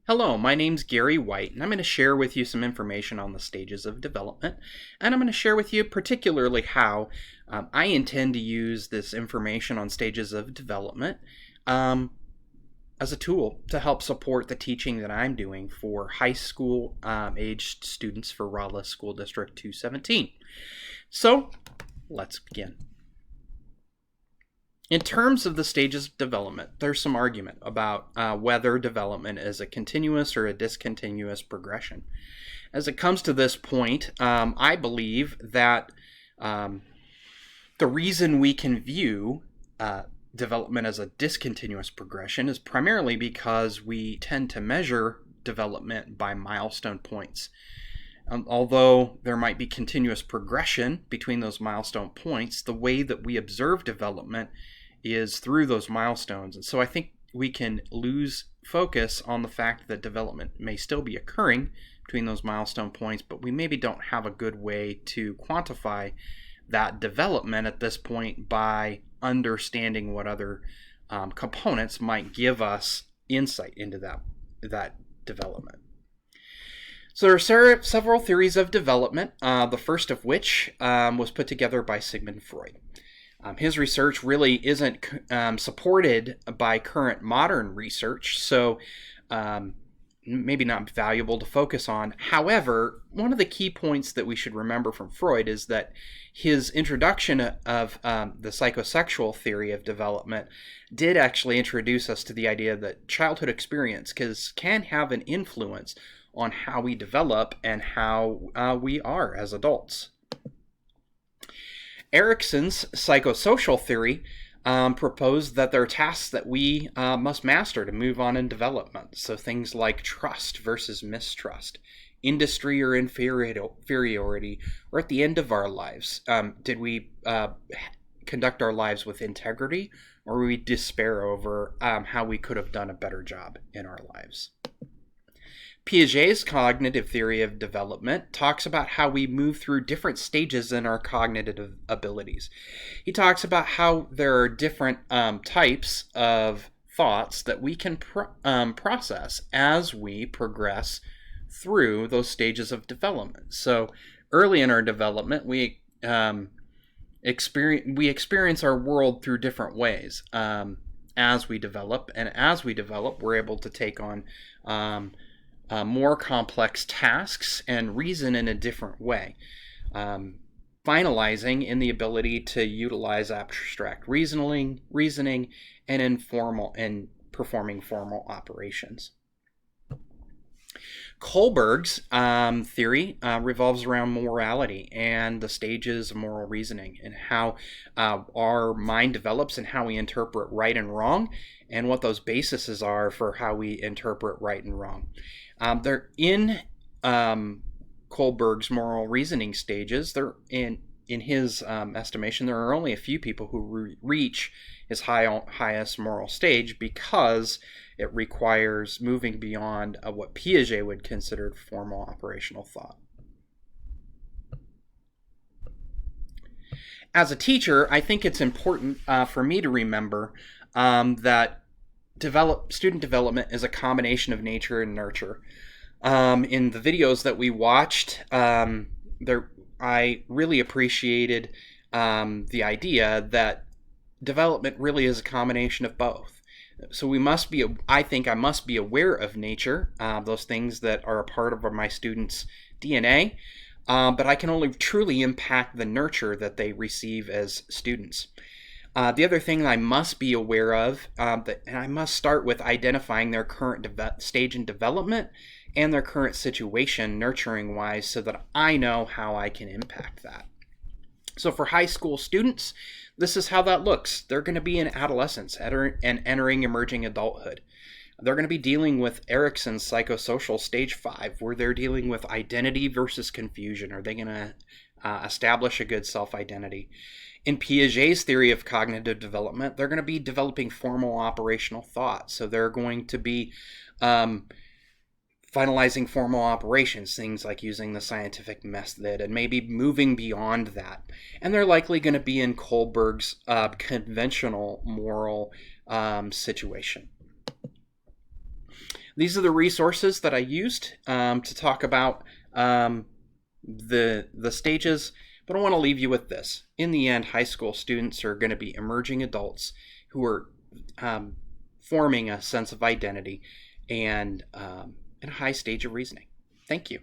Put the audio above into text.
Hello, my name's Gary White, and I'm going to share with you some information on the stages of development. And I'm going to share with you particularly how I intend to use this information on stages of development as a tool to help support the teaching that I'm doing for high school aged students for Rolla School District 217. So, let's begin. In terms of the stages of development, there's some argument about whether development is a continuous or a discontinuous progression. As it comes to this point, I believe that the reason we can view development as a discontinuous progression is primarily because we tend to measure development by milestone points. Although there might be continuous progression between those milestone points, the way that we observe development is through those milestones. And so I think we can lose focus on the fact that development may still be occurring between those milestone points, but we maybe don't have a good way to quantify that development at this point by understanding what other components might give us insight into that development. So there are several theories of development, the first of which was put together by Sigmund Freud. His research really isn't supported by current modern research, so maybe not valuable to focus on. However, one of the key points that we should remember from Freud is that his introduction of the psychosexual theory of development did actually introduce us to the idea that childhood experience can have an influence on how we develop and how we are as adults. Erikson's psychosocial theory proposed that there are tasks that we must master to move on in development. So things like trust versus mistrust, industry or inferiority, or at the end of our lives. Did we conduct our lives with integrity, or we despair over how we could have done a better job in our lives? Piaget's cognitive theory of development talks about how we move through different stages in our cognitive abilities. He talks about how there are different types of thoughts that we can process as we progress through those stages of development. So early in our development, we experience our world through different ways as we develop, and as we develop, we're able to take on more complex tasks and reason in a different way, finalizing in the ability to utilize abstract reasoning and performing formal operations. Kohlberg's theory revolves around morality and the stages of moral reasoning and how our mind develops and how we interpret right and wrong and what those bases are for how we interpret right and wrong. They're in Kohlberg's moral reasoning stages. They're in his estimation, there are only a few people who reach his highest moral stage because it requires moving beyond what Piaget would consider formal operational thought. As a teacher, I think it's important for me to remember that student development is a combination of nature and nurture. In the videos that we watched, I really appreciated the idea that development really is a combination of both. So I think I must be aware of nature, those things that are a part of my students' DNA, but I can only truly impact the nurture that they receive as students. The other thing I must be aware of, and I must start with identifying their current stage in development and their current situation nurturing-wise so that I know how I can impact that. So for high school students, this is how that looks. They're going to be in adolescence and entering emerging adulthood. They're going to be dealing with Erikson's psychosocial stage 5, where they're dealing with identity versus confusion. Are they going to establish a good self-identity? In Piaget's theory of cognitive development, they're going to be developing formal operational thought. So they're going to be finalizing formal operations, things like using the scientific method and maybe moving beyond that. And they're likely going to be in Kohlberg's conventional moral situation. These are the resources that I used to talk about the stages, but I want to leave you with this. In the end, high school students are going to be emerging adults who are forming a sense of identity and in a high stage of reasoning. Thank you.